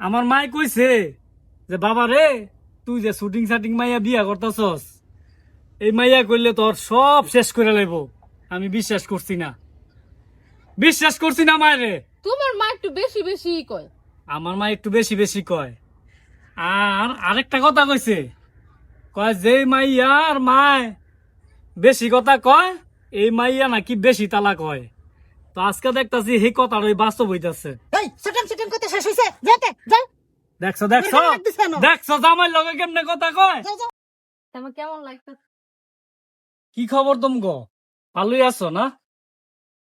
আমার মাই কইছে যে বাবা রে, তুই যে শুটিং শাটিং মাইয়া বিয়া করতেছস, এই মাইয়া করলে তোর সব শেষ করে লাইব। আমি বিশ্বাস করছি না, বিশ্বাস করছি না মায়েরে। তোমার মা একটু বেশি বেশি কয়। আমার মা একটু বেশি বেশি কয়। আর আরেকটা কথা কইছে, কয় যে মাইয়ার মায় বেশি কথা কয়, এই মাইয়া নাকি বেশি তালা কয়। তো আজকে দেখতাছি সেই কথার ওই বাস্তব হইতাছে। এই সেটাম সেটাম করতে শেষ হইছে, যেতে যাও দেখছো দেখছো বের করে রাখতেছে না। দেখছো জামাই লগে কেমনে কথা কয়। যাও যাও। তোমার কেমন লাগতো? কি খবর তোমগো? ভালোই আছো না?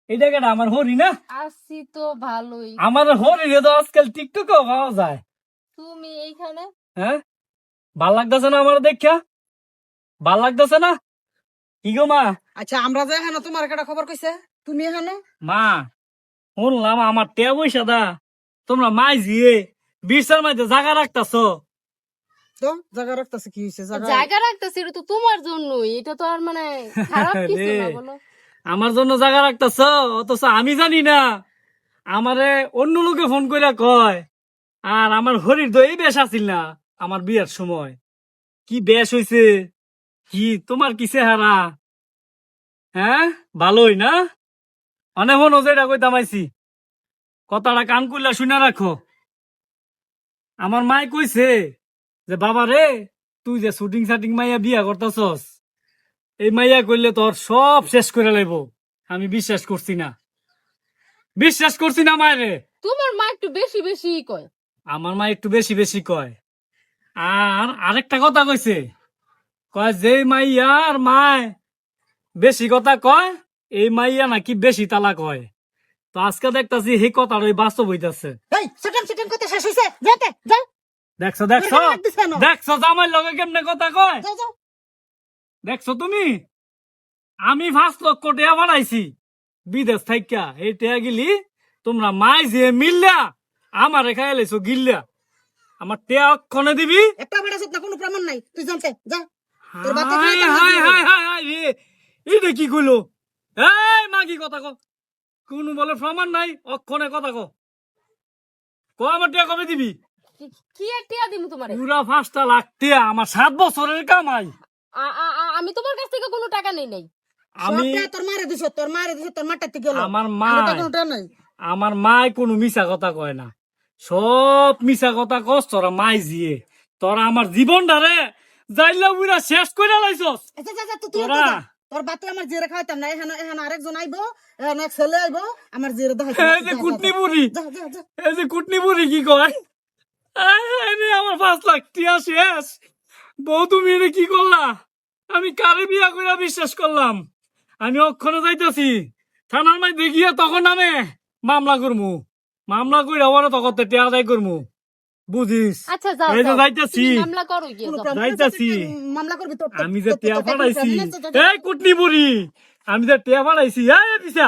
এই জায়গাটা আমার হরি না, আছি তো ভালোই। আমার হরি তো আজকাল টিকটকেও পাওয়া যায়। তুমি এইখানে? হ্যাঁ, ভাল লাগতেছে না আমার দেখা? ভাল লাগতেছে না? কি গো মা? আচ্ছা আমরা যে এখানে তোমার একটা খবর কইছে, তুমি এখানে মা, শুনলাম আমার টেয়া পয়সা দা তোমরা মাই জিয়ে বিশার মধ্যে জায়গা রাখতাছো। তো জায়গা রাখতেছে, কি হইছে জায়গা? জায়গা রাখতেছি, এটা তো তোমার জন্যই। এটা তো আর মানে খারাপ কিছু না, বলো। আমার জন্য জায়গা রাখতাছো, অথচ আমি জানি না। আমারে অন্য লোকে ফোন কইরা কয়, আর আমার হরির তো এই বেশ আছিল না আমার বিয়ের সময়। কি বেশ হইছে, কি তোমার কি চেহারা! হ্যাঁ, ভালোই না? অনেক হনো যেটা কইতাম আইছি, কথাটা কান কইলা শুনে রাখো। আমার মাই কইছে যে বাবা রে, তুই যে শুটিং শাটিং মাইয়া বিয়া করতেছস, এই মাইয়া করলে তোর সব শেষ করে লাইব। আমি বিশ্বাস করছি না, বিশ্বাস করছি না মায়েরে। তোমার মা একটু বেশি বেশি কয়। আমার মা একটু বেশি বেশি কয়। আর আরেকটা কথা কইছে, কয় যে মাইয়ার মায় বেশি কথা কয়, এই মাইয়া নাকি বেশি তালা কয়। তো আজকে দেখতাছি সেই কথার ওই বাস্তব হইতাছে। এই সেটাম সেটাম করতে শেষ হইছে, যেতে যাও দেখছো বের দেখছো করে রাখতেছে না। দেখছো জামাই লগে কেমনে কথা কয়। যাও যাও। দেখছো তুমি, আমি 5 লক্ষ টাকা বাড়াইছি বিদেশ থাইকা। এই টাকা গিলি তোমরা মাই যে মিললা আমার রেখা এলেছো গিল্লা। আমার টাকা অক্ষণে দিবি। একটা বেড়া না, কোনো প্রমাণ নাই, তুই জানতে যা। তোর বাপে হাই খাইতে হাই হাজির হাই হইবো। হাই হাই রে, এটা কি কইলো? এই মা কি কথা কো? কোন বলে প্রমাণ নাই, অক্ষণে কথা কো। আমার টাকা কবে দিবি? কি আর টিয়া দিমু তোমারে? পুরা 5 লাখ টাকা আমার 7 বছরের কামাই। আমি তোমার কাছ থেকে কোনো টাকা নেই নাই। আমি সবটা তোর মারে দিছ, তোর মারে দিছ, তোর মারটাতে গেল। আমার মা, আমার টাকা ওটা নাই। আমার মায় কোনো মিছা কথা কয় না, সব মিছা কথা কস তোরা মাই জিয়ে। তোরা আমার জীবনটা রে যাইলা বুড়া শেষ করে লাইছস আচ্ছা যা যা, তুই তোরা। তোর বাপে আমার জিরে খাওয়াইতাম না। এখানে এখানে আরেকজন আইবো, এখানে এক ছেলে আইবো, আমার জিরে দেখাইতাম। এই যে কুটনি বুড়ি, যা যা যা। এই যে কুটনি বুড়ি কি কয়, এই রে আমার 5 লাখ টিয়া শেষ। বউ তুমি এটা কি করলা? আমি কারে বিয়া করে বিশ্বাস করলাম? আমি অক্ষণে যাইতেছি থানার মাই দেখিয়া, তখন নামে মামলা করমু। মামলা কইরা ওরা তখন টিয়া আদায় করমু, বুঝিস? আচ্ছা যাও এই যে যাও, যাইতাছি, তুমি মামলা করো গিয়ে কোনো যাও। প্রমাণ আছে? যাইতাছি। তুই মামলা করবি তো? আমি যে টিয়া ফাড়াইছি, এই কুটনি বুড়ি, আমি যে টিয়া ফাড়াইছি, এই দিশা,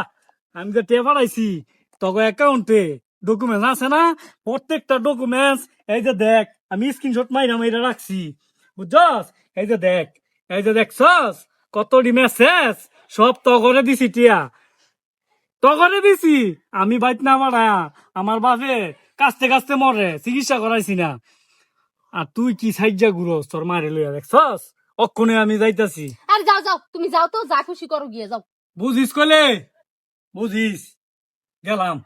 আমি যে টিয়া ফাড়াইছি তখন অ্যাকাউন্টে ডকুমেন্টস আছে না, প্রত্যেকটা ডকুমেন্টস এই যে দেখ, আমি স্ক্রিনশট মাইরা মাইরা রাখছি, বুঝছস? এই যে দেখ, এই যে দেখছস কতটি মেসেজ, সব তগরে দিছি টিয়া, তগরে দিছি। আমি বাইত না মারা আমার বাপে কাস্তে কাস্তে মরে, চিকিৎসা করাইছি না। আর তুই কি সাইজা ঘুরোস তোর মারে লইয়া, দেখছস? অক্ষণে আমি যাইতাছি। আর যাও যাও, তুমি যাও তো, যা খুশি করো গিয়ে যাও। বুঝিস কইলে, বুঝিস, গেলাম।